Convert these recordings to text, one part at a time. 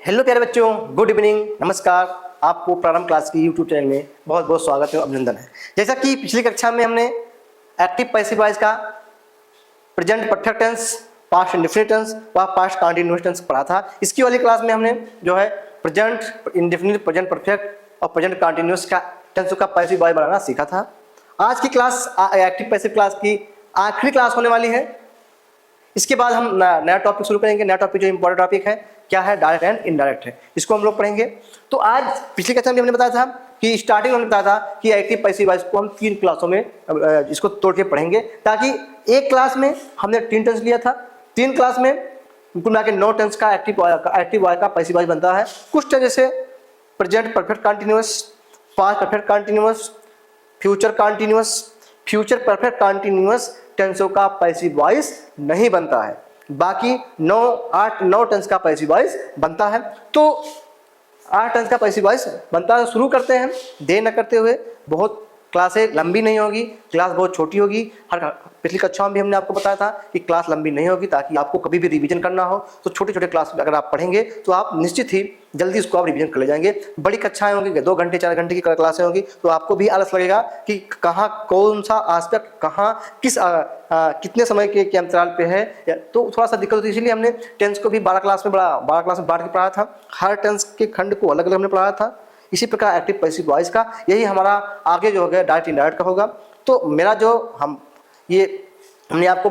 Hello प्यारे बच्चों, good evening, नमस्कार। आपको प्रारंभ क्लास की यूट्यूब चैनल में बहुत बहुत स्वागत है, अभिनंदन है। जैसा कि पिछली कक्षा में हमने एक्टिव पैसिव वॉइस का present perfect tense, past indefinite tense व पास्ट कंटीन्यूअस टेंस पढ़ा था। इसकी वाली क्लास में हमने जो है प्रेजेंट इंडेफिनिट, प्रेजेंट परफेक्ट और प्रेजेंट कंटीन्यूअस का टेंस का पैसिव वॉइस बनाना सीखा था। आज की क्लास एक्टिव पैसिव क्लास की आखिरी क्लास होने वाली है। इसके बाद हम नया टॉपिक शुरू करेंगे। नया टॉपिक जो इम्पोर्टेंट टॉपिक है क्या है, डायरेक्ट एंड इनडायरेक्ट है, इसको हम लोग पढ़ेंगे। तो आज पिछली कक्षा में हमने बताया था कि स्टार्टिंग में हमने बताया था कि एक्टिव पैसिव वॉइस को हम 3 क्लासों में इसको तोड़ के पढ़ेंगे, ताकि एक क्लास में हमने 3 टेंस लिया था। 3 क्लास में कुल मिला के 9 टेंस का एक्टिव वॉइस का पैसिव वॉइस बनता है। कुछ टेंस जैसे present perfect continuous, past perfect continuous, future continuous, future perfect continuous टेंसों का पैसिव वॉइस नहीं बनता है। बाकी 9 टेंस का पैसिव वॉइस बनता है। तो 8 टेंस का पैसिव वॉइस बनता है। शुरू करते हैं देर न करते हुए। बहुत क्लासें लंबी नहीं होगी, क्लास बहुत छोटी होगी। हर पिछली कक्षा में भी हमने आपको बताया था कि क्लास लंबी नहीं होगी, ताकि आपको कभी भी रिवीजन करना हो तो छोटे छोटे क्लास में अगर आप पढ़ेंगे तो आप निश्चित ही जल्दी उसको आप रिवीजन कर ले जाएंगे। बड़ी कक्षाएं होंगी, 2 घंटे 4 घंटे की क्लासें होंगी, तो आपको भी आलस लगेगा कि कहाँ कौन सा आस्पेक्ट कहाँ किस कितने समय के अंतराल पे है, तो थोड़ा सा दिक्कत होती है। इसलिए हमने टेंस को भी 12 क्लास में बांट के पढ़ाया था। हर टेंस के खंड को अलग अलग हमने पढ़ाया था। इसी प्रकार एक्टिव पैसिव वॉइस का यही हमारा आगे जो होगा डायरेक्ट इनडायरेक्ट का होगा। तो मेरा जो हमने आपको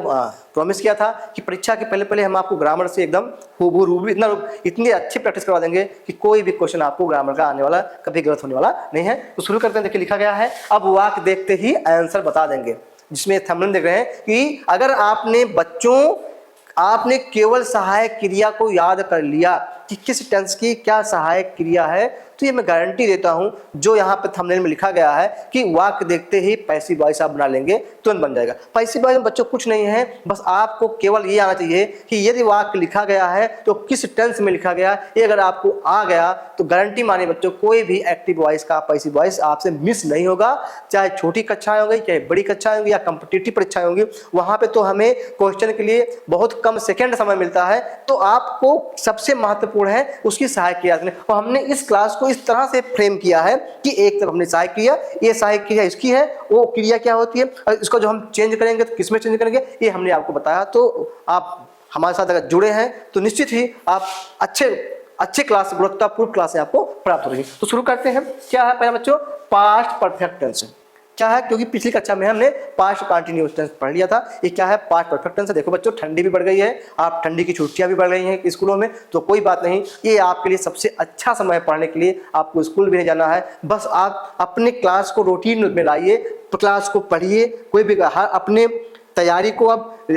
प्रॉमिस किया था कि परीक्षा के पहले हम आपको ग्रामर से एकदम हूबहू इतनी अच्छी प्रैक्टिस करवा देंगे कि कोई भी क्वेश्चन आपको ग्रामर का आने वाला कभी गलत होने वाला नहीं है। तो शुरू करते हैं। देखिए लिखा गया है, अब वाक्य देखते ही आंसर बता देंगे। जिसमें थंबनेल देख रहे हैं कि अगर आपने केवल सहायक क्रिया को याद कर लिया कि किस टेंस की क्या सहायक क्रिया है, तो ये मैं गारंटी देता हूं जो यहाँ पे थंबनेल में लिखा गया है कि वाक्य देखते ही पैसिव वॉइस आप बना लेंगे, तुरंत बन जाएगा। पैसिव वॉइस में बच्चों कुछ नहीं है, बस आपको केवल ये आना चाहिए कि यदि वाक्य लिखा गया है तो किस टेंस में लिखा गया। ये अगर आपको आ गया तो गारंटी माने बच्चों, कोई भी एक्टिव वॉइस का पैसिव वॉइस आपसे मिस नहीं होगा। चाहे छोटी कक्षाएं होंगी, चाहे बड़ी कक्षाएं होंगी या कॉम्पिटिटिव परीक्षाएं होंगी, वहां पे तो हमें क्वेश्चन के लिए बहुत कम सेकेंड समय मिलता है। तो आपको सबसे महत्वपूर्ण है उसकी सहायक क्रिया। और हमने इस क्लास को इस तरह से फ्रेम किया है कि एक तरफ हमने सहायक क्रिया, ये सहायक क्रिया इसकी है, वो क्रिया क्या होती है, और इसको जो हम चेंज करेंगे तो किसमें चेंज करेंगे ये हमने आपको बताया। तो आप हमारे साथ अगर जुड़े हैं तो निश्चित ही आप अच्छे क्लास, गुणवत्तापूर्ण क्लासें आपको प्राप्त हो रही। तो शुरू करते हैं। क्या है पहला बच्चों, पास्ट परफेक्ट टेंस। क्या है, क्योंकि पिछली कक्षा में हमने पास्ट कंटिन्यूअस टेंस पढ़ लिया था। ये क्या है, पास्ट परफेक्ट टेंस है। देखो बच्चों, ठंडी भी बढ़ गई है, आप ठंडी की छुट्टियां भी बढ़ गई हैं स्कूलों में, तो कोई बात नहीं, ये आपके लिए सबसे अच्छा समय पढ़ने के लिए। आपको स्कूल भी नहीं जाना है, बस आप अपने क्लास को रूटीन में लाइए, क्लास को पढ़िए। कोई भी अपने तैयारी को अब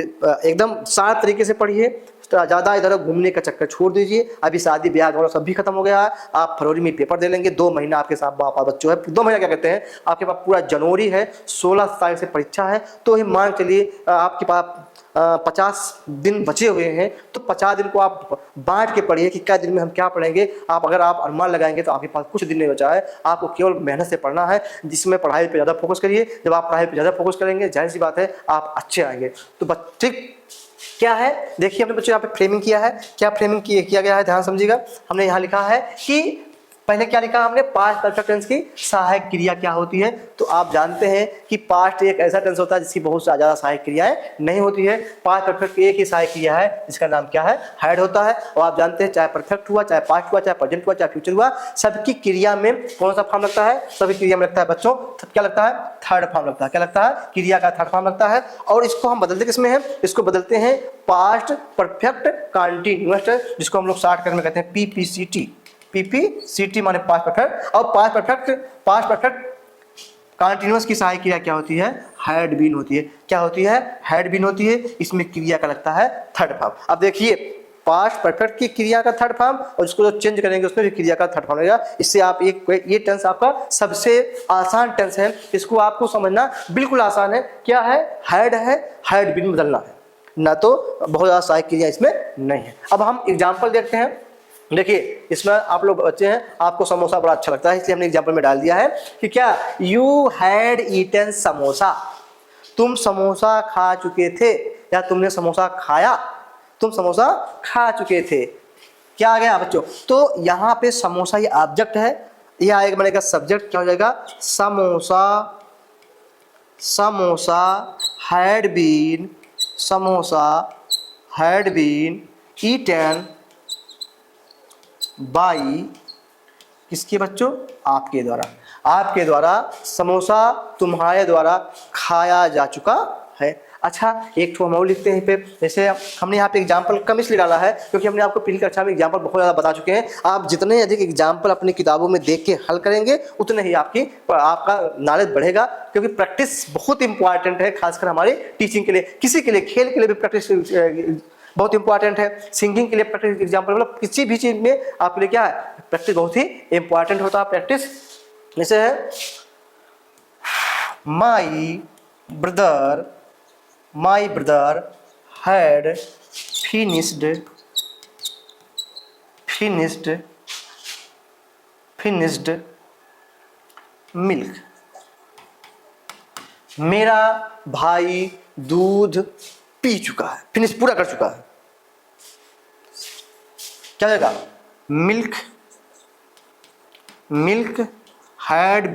एकदम साफ तरीके से पढ़िए। ज़्यादा इधर घूमने का चक्कर छोड़ दीजिए। अभी शादी ब्याह वगैरह सब भी खत्म हो गया है। आप फरवरी में पेपर दे लेंगे, 2 महीना आपके साथ बच्चों है। 2 महीना क्या कहते हैं, आपके पास पूरा जनवरी है, 16 तारीख से परीक्षा है। तो ये मान चलिए आपके पास 50 दिन बचे हुए हैं। तो 50 दिन को आप बांट के पढ़िए कि क्या दिन में हम क्या पढ़ेंगे। अगर आप अनुमान लगाएंगे तो आपके पास कुछ दिन नहीं बचा है। आपको केवल मेहनत से पढ़ना है, जिसमें पढ़ाई पे ज़्यादा फोकस करिए। जब आप पढ़ाई पे ज़्यादा फोकस करेंगे, जाहिर सी बात है आप अच्छे आएंगे। तो ठीक क्या है, देखिए हमने बच्चों यहाँ पे फ्रेमिंग किया है। क्या फ्रेमिंग किया गया है, ध्यान समझिएगा। हमने यहाँ लिखा है कि पहले क्या लिखा हमने, पास्ट परफेक्ट टेंस की सहायक क्रिया क्या होती है। तो आप जानते हैं कि पास्ट एक ऐसा टेंस होता है जिसकी बहुत ज़्यादा सहायक क्रियाएं नहीं होती है। पास्ट परफेक्ट एक ही सहायक क्रिया है जिसका नाम क्या है, हैड होता है। और आप जानते हैं चाहे परफेक्ट हुआ, चाहे पास्ट हुआ, चाहे प्रेजेंट हुआ, चाहे फ्यूचर हुआ, सबकी क्रिया में कौन सा फॉर्म लगता है, सभी क्रिया में लगता है बच्चों, क्या लगता है, थर्ड फॉर्म लगता है। क्या लगता है, क्रिया का थर्ड फॉर्म लगता है। और इसको हम बदलते किसमें हैं, इसको बदलते हैं पास्ट परफेक्ट कंटीन्यूअस, जिसको हम लोग शॉर्ट कर में कहते हैं PPCT। PPCT माने पास्ट परफेक्ट। और पास्ट परफेक्ट कंटीन्यूअस की सहायक क्रिया क्या होती है, हैड बीन होती है। क्या होती है, हैड बीन होती है। इसमें क्रिया का लगता है थर्ड फॉर्म। अब देखिए, पास्ट परफेक्ट की क्रिया का थर्ड फॉर्म और इसको जो चेंज करेंगे उसमें भी क्रिया का थर्ड फॉर्म लगेगा। इससे आप ये टेंस आपका सबसे आसान टेंस है। इसको आपको समझना बिल्कुल आसान है। क्या है, हैड बीन बदलना है, ना तो बहुत ज़्यादा सहायक क्रिया इसमें नहीं है। अब हम एग्जाम्पल देखते हैं। देखिए इसमें आप लोग बच्चे हैं, आपको समोसा बड़ा अच्छा लगता है, इसलिए हमने एग्जाम्पल में डाल दिया है कि क्या, यू हैड ईटन समोसा, तुम समोसा खा चुके थे, या तुमने समोसा खाया, तुम समोसा खा चुके थे। क्या आ गया बच्चों? तो यहाँ पे समोसा ये ऑब्जेक्ट है, ये आएगा बनेगा सब्जेक्ट, क्या हो जाएगा? Samosa, samosa had been, samosa had been eaten by, किसके बच्चों? आपके द्वारा। आपके द्वारा समोसा तुम्हारे द्वारा खाया जा चुका है। अच्छा, एक तो हम और लिखते हैं पे, जैसे हमने यहाँ पे एग्जाम्पल कम इसलिए डाला है क्योंकि हमने आपको पिछली कक्षा में एग्जाम्पल बहुत ज़्यादा बता चुके हैं। आप जितने अधिक एग्जाम्पल अपनी किताबों में देख के हल करेंगे उतने ही आपका नॉलेज बढ़ेगा, क्योंकि प्रैक्टिस बहुत इंपॉर्टेंट है, खासकर हमारी टीचिंग के लिए, किसी के लिए, खेल के लिए भी प्रैक्टिस बहुत इंपॉर्टेंट है, सिंगिंग के लिए प्रैक्टिस, एग्जाम्पल मतलब किसी भी चीज़ में आपके लिए क्या है, प्रैक्टिस बहुत ही इंपॉर्टेंट होता है। प्रैक्टिस जैसे है my brother had finished milk, मेरा भाई दूध पी चुका है, फिनिश पूरा कर चुका है। क्या जाएगा? Milk had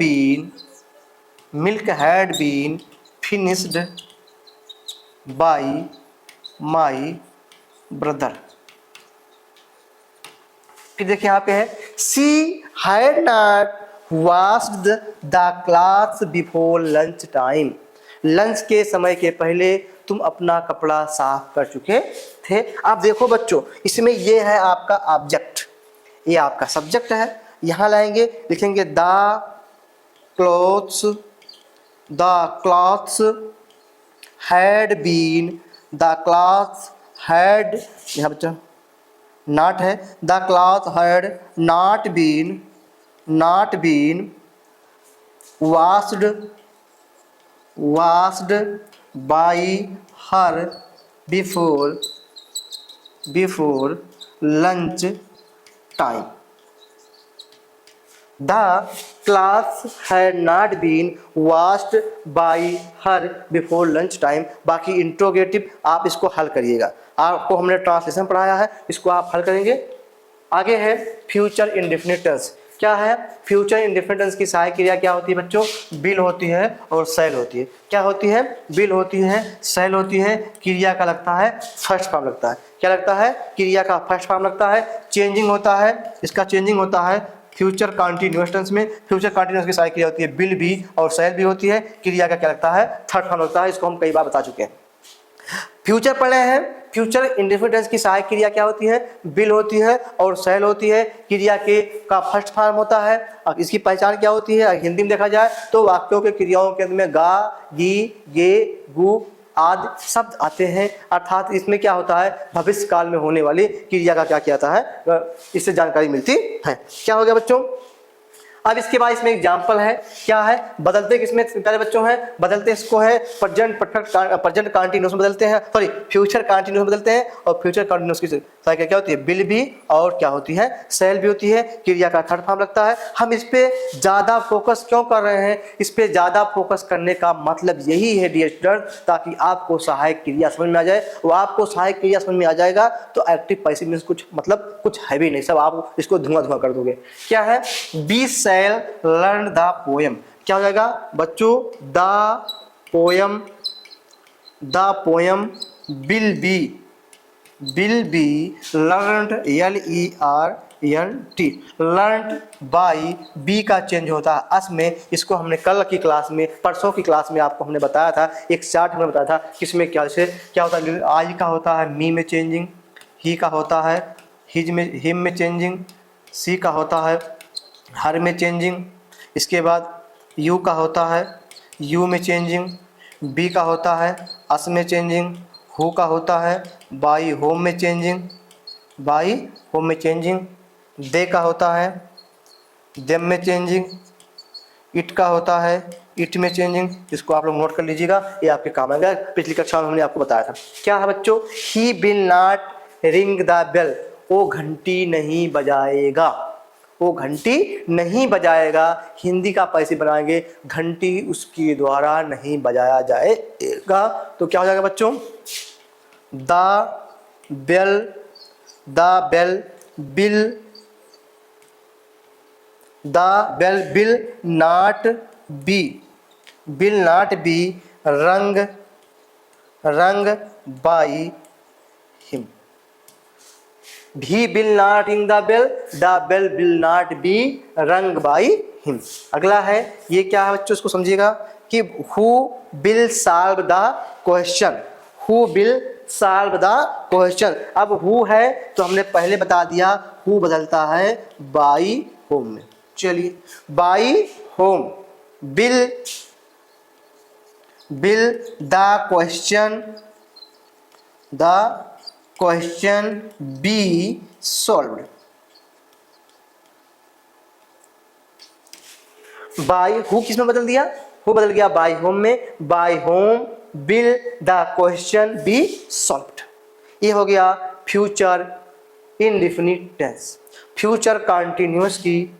been finished by my brother. फिर देखिए यहाँ पे है she had not washed the clothes before lunch time, lunch के समय के पहले तुम अपना कपड़ा साफ कर चुके थे। आप देखो बच्चों, इसमें ये है आपका ऑब्जेक्ट, ये आपका सब्जेक्ट है, यहाँ लाएंगे लिखेंगे द क्लॉथ्स हैड, यहाँ बच्चों नॉट है, the cloth had not been washed by her before lunch time. The clothes had not been washed by her before lunch time। बाकी इंट्रोगेटिव आप इसको हल करिएगा, आपको हमने ट्रांसलेशन पढ़ाया है, इसको आप हल करेंगे। आगे है फ्यूचर इंडेफिनिट टेंस। क्या है? फ्यूचर इंडेफिनिट टेंस की सहायक क्रिया क्या होती है बच्चों? बिल होती है और सेल होती है। क्या होती है? बिल होती है, सेल होती है, क्रिया का लगता है फर्स्ट फॉर्म लगता है। क्या लगता है? क्रिया का फर्स्ट फॉर्म लगता है, चेंजिंग होता है, इसका चेंजिंग होता है फ्यूचर कंटिन्यूअस टेंस में। फ्यूचर कंटिन्यूअस की सहायक क्रिया होती है बिल भी और सेल भी होती है, क्रिया का क्या लगता है? थर्ड फॉर्म लगता है। इसको हम कई बार बता चुके हैं। फ्यूचर पढ़े हैं, फ्यूचर इंडेफिनिट टेंस की सहायक क्रिया क्या होती है? बिल होती है और सेल होती है, क्रिया के का फर्स्ट फॉर्म होता है। अब इसकी पहचान क्या होती है? हिंदी में देखा जाए तो वाक्यों के क्रियाओं के अंदर में गा, गी, गे, गु आदि शब्द आते हैं, अर्थात इसमें क्या होता है? भविष्य काल में होने वाली क्रिया का क्या किया जाता है, इससे जानकारी मिलती है। क्या हो गया बच्चों? अब इसके बाद इसमें एग्जाम्पल है, क्या है? बदलते किसमें प्यारे बच्चों है? बदलते इसको है प्रेजेंट कंटिन्यूअस में बदलते हैं, सॉरी फ्यूचर कंटिन्यूअस में बदलते हैं, और फ्यूचर कंटिन्यूअस की सहायक क्या होती है? बिल भी और क्या होती है? सेल भी होती है, क्रिया का थर्ड फॉर्म लगता है। हम इस पे ज्यादा फोकस क्यों कर रहे हैं? इस पे ज्यादा फोकस करने का मतलब यही है डियर स्टूडेंट, ताकि आपको सहायक क्रिया समझ में आ जाए। वो आपको सहायक क्रिया समझ में आ जाएगा तो एक्टिव पैसिव मींस कुछ मतलब कुछ है भी नहीं, सब आप इसको धुआं कर दोगे। क्या है? Be learn the poem. क्या हो जाएगा बच्चों? The poem will be learned, LERNT, learned by, be का चेंज होता है अस में। इसको हमने कल की क्लास में, परसों की क्लास में आपको हमने बताया था, एक चार्ट हमने बताया था किसमें क्या से क्या होता है। आई का होता है मी में चेंजिंग, ही का होता है हिज में, हिम में चेंजिंग, सी का होता है हर में चेंजिंग, इसके बाद यू का होता है यू में चेंजिंग, बी का होता है अस में चेंजिंग, हु का होता है बाई होम में चेंजिंग, दे का होता है देम में चेंजिंग, इट का होता है इट में चेंजिंग। इसको आप लोग नोट कर लीजिएगा, ये आपके काम आएगा, पिछली कक्षा में हमने आपको बताया था। क्या है बच्चों? He will not ring the bell, वो घंटी नहीं बजाएगा, वो घंटी नहीं बजाएगा। हिंदी का पैसे बनाएंगे, घंटी उसके द्वारा नहीं बजाया जाएगा। तो क्या हो जाएगा बच्चों? The bell will the bell will not be rung by him. He will not ring the bell will not be rung by him. अगला है, ये क्या है बच्चों, इसको समझिएगा कि who will solve the question. Who will solve the question. अब हु है तो हमने पहले बता दिया, हु बदलता है बाई होम में। चलिए, by home will the question be solved. By who किस में बदल दिया, हु बदल गया बाई होम में। By home will the question be solved. ये हो गया future indefinite tense. Future continuous की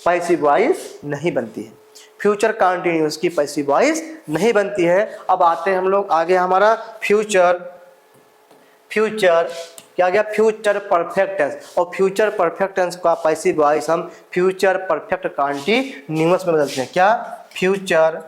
पैसिव वॉइस नहीं बनती है। फ्यूचर कंटिन्यूअस की पैसिव वॉइस नहीं बनती है। अब आते हैं हम लोग आगे, हमारा फ्यूचर क्या गया, फ्यूचर परफेक्ट टेंस। और फ्यूचर परफेक्ट टेंस का पैसिव वॉइस हम फ्यूचर परफेक्ट कंटीन्यूअस में बदलते हैं। क्या, फ्यूचर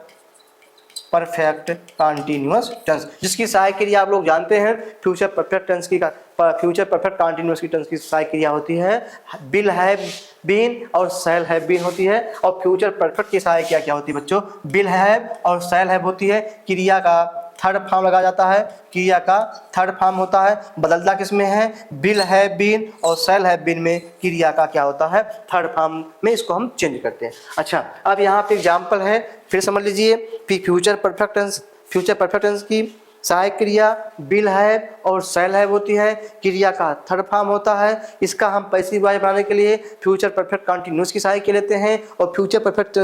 परफेक्ट कंटीन्यूअस टेंस, जिसकी सहायक क्रिया आप लोग जानते हैं। फ्यूचर परफेक्ट टेंस की फ्यूचर परफेक्ट कंटीन्यूअस की टेंस की सहायक क्रिया होती है विल हैव बीन और शैल हैव बीन होती है। और फ्यूचर परफेक्ट की सहायक क्रिया क्या होती है बच्चों, विल हैव और शैल हैव होती है। क्रिया का थर्ड फॉर्म लगा जाता है, क्रिया का थर्ड फॉर्म होता है। बदलता किसमें है, विल हैव बीन और शैल हैव बीन में क्रिया का क्या होता है, थर्ड फॉर्म में इसको हम चेंज करते हैं। अच्छा, अब यहाँ पे एग्जाम्पल है, फिर समझ लीजिए। फ्यूचर परफेक्ट टेंस की सहायक क्रिया विल हैव और शैल हैव होती है। क्रिया का थर्ड फॉर्म होता है। इसका हम पैसिव वॉइस बनाने के लिए फ्यूचर परफेक्ट कंटीन्यूअस की सहायक लेते हैं। और फ्यूचर परफेक्ट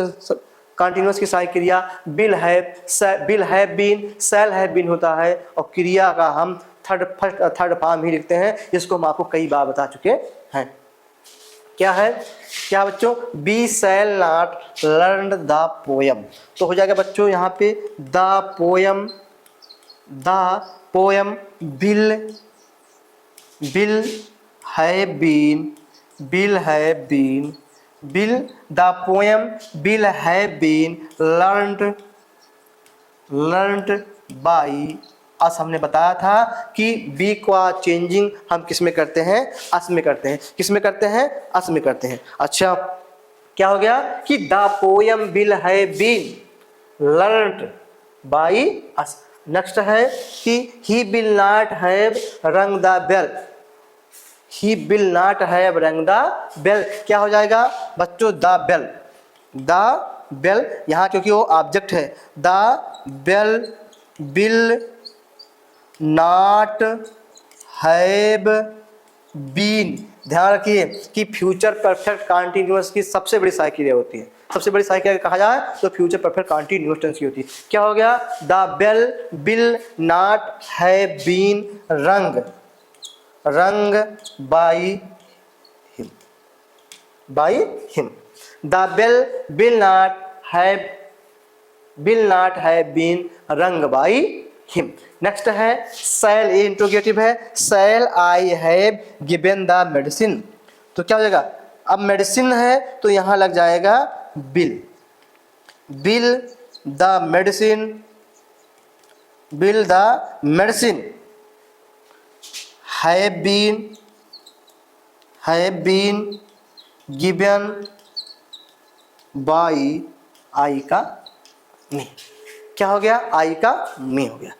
कंटीन्यूअस की सहायक क्रिया will have been shall have been होता है। और क्रिया का हम थर्ड फॉर्म ही लिखते हैं, जिसको हम आपको कई बार बता चुके हैं। क्या है, क्या बच्चों, be shall not learn the poem. तो हो जाएगा बच्चों यहाँ पे the poem will have been the poem will have been learned by us. हमने बताया था कि बी का चेंजिंग हम किस में करते हैं, अस में करते हैं। किस में करते हैं, अस में करते हैं। अच्छा, क्या हो गया कि the poem will have been learned by us. Next है कि he will not have rung the bell. He will not have rung the bell. क्या हो जाएगा बच्चों, द बेल यहाँ क्योंकि वो ऑब्जेक्ट है। The bell will not have been. ध्यान रखिए कि फ्यूचर परफेक्ट कंटीन्यूअस की सबसे बड़ी सहायक क्रिया होती है। सबसे बड़ी सहायक क्रिया कहा जाए तो फ्यूचर परफेक्ट कंटीन्यूअस टेंस की होती है। क्या हो गया, the bell will not have been rung by him. The bell will not have been rung by him. Next है शैल, ये इंट्रोगेटिव है। Shall I have given the medicine. तो क्या हो जाएगा, अब मेडिसिन है तो यहाँ लग जाएगा will the medicine have been given by I का मी। क्या हो गया, आई का मी हो गया।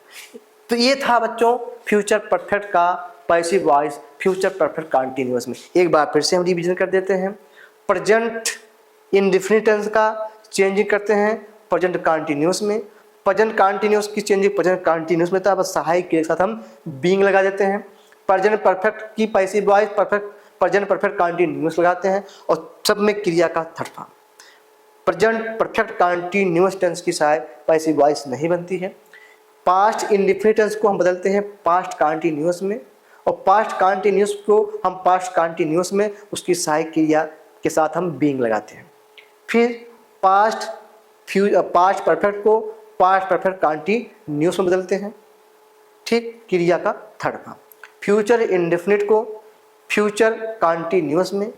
तो ये था बच्चों फ्यूचर परफेक्ट का passive voice future perfect continuous में। एक बार फिर से हम रिवीजन कर देते हैं। प्रेजेंट इंडेफिनिट टेंस का चेंजिंग करते हैं प्रेजेंट कंटीन्यूअस में। प्रेजेंट कंटीन्यूअस की चेंजिंग प्रेजेंट कंटीन्यूअस में, तो बस सहायक के साथ हम बीइंग लगा देते हैं। प्रेजेंट परफेक्ट की passive voice present perfect continuous लगाते हैं और सब में क्रिया का third form. Present perfect continuous tense की सहायक पैसिव वॉइस नहीं बनती है। पास्ट इंडेफिनिट टेंस को हम बदलते हैं पास्ट कंटीन्यूअस में, और पास्ट कंटीन्यूअस को हम पास्ट कंटीन्यूअस में उसकी सहायक क्रिया के साथ हम बीइंग लगाते हैं। फिर पास्ट परफेक्ट को पास्ट परफेक्ट कंटीन्यूअस में बदलते हैं, ठीक, क्रिया का थर्ड फॉर्म। फ्यूचर इंडेफिनिट को फ्यूचर कंटिन्यूअस में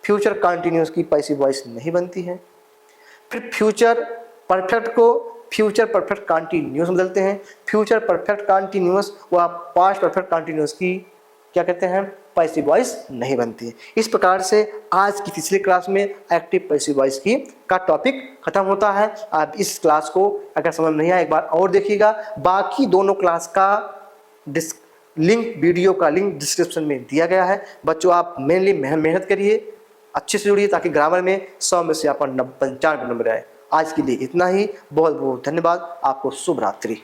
फ्यूचर कंटिन्यूअस की पैसिव वॉइस नहीं बनती है। फिर फ्यूचर परफेक्ट को फ्यूचर परफेक्ट कंटिन्यूअस में बदलते हैं। फ्यूचर परफेक्ट कंटिन्यूअस व पास्ट परफेक्ट कंटिन्यूअस की क्या कहते हैं, पैसिव वॉइस नहीं बनती है। इस प्रकार से आज की तीसरी क्लास में एक्टिव पैसिव वॉइस की का टॉपिक खत्म होता है। आप इस क्लास को अगर समझ नहीं आया एक बार और देखिएगा। बाकी दोनों क्लास का लिंक, वीडियो का लिंक डिस्क्रिप्शन में दिया गया है। बच्चों आप मेनली मेहनत करिए, अच्छे से जुड़िए ताकि ग्रामर में 100 में से आपका 95 नंबर आए। आज के लिए इतना ही। बहुत बहुत धन्यवाद। आपको शुभ रात्रि।